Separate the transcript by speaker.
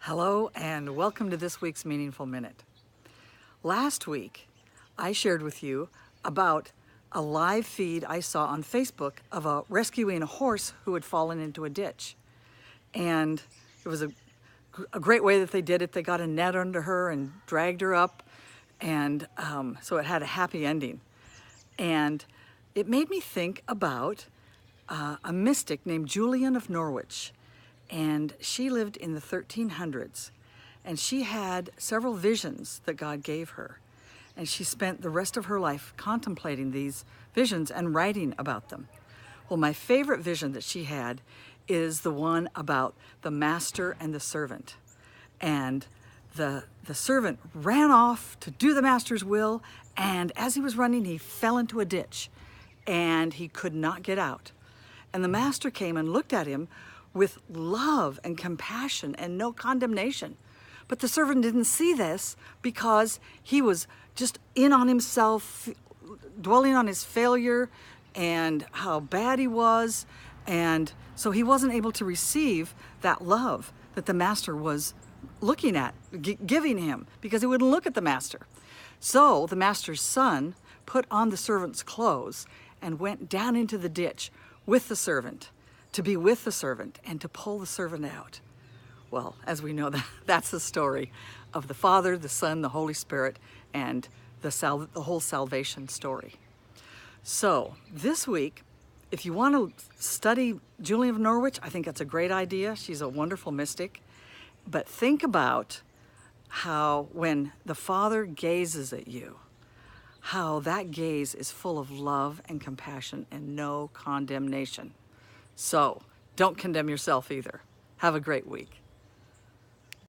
Speaker 1: Hello and welcome to this week's Meaningful Minute. Last week, I shared with you about a live feed I saw on Facebook of a rescuing a horse who had fallen into a ditch. And it was a great way that they did it. They got a net under her and dragged her up, and so it had a happy ending. And it made me think about a mystic named Julian of Norwich. And she lived in the 1300s, and she had several visions that God gave her. And she spent the rest of her life contemplating these visions and writing about them. Well, my favorite vision that she had is the one about the master and the servant. And the servant ran off to do the master's will, and as he was running, he fell into a ditch, and he could not get out. And the master came and looked at him with love and compassion and no condemnation. But the servant didn't see this because he was just in on himself, dwelling on his failure and how bad he was. And so he wasn't able to receive that love that the master was looking at, giving him, because he wouldn't look at the master. So the master's son put on the servant's clothes and went down into the ditch with the servant, to be with the servant and to pull the servant out. Well, as we know, that's the story of the Father, the Son, the Holy Spirit, and the whole salvation story. So this week, if you want to study Julian of Norwich, I think that's a great idea. She's a wonderful mystic. But think about how when the Father gazes at you, how that gaze is full of love and compassion and no condemnation. So don't condemn yourself either. Have a great week.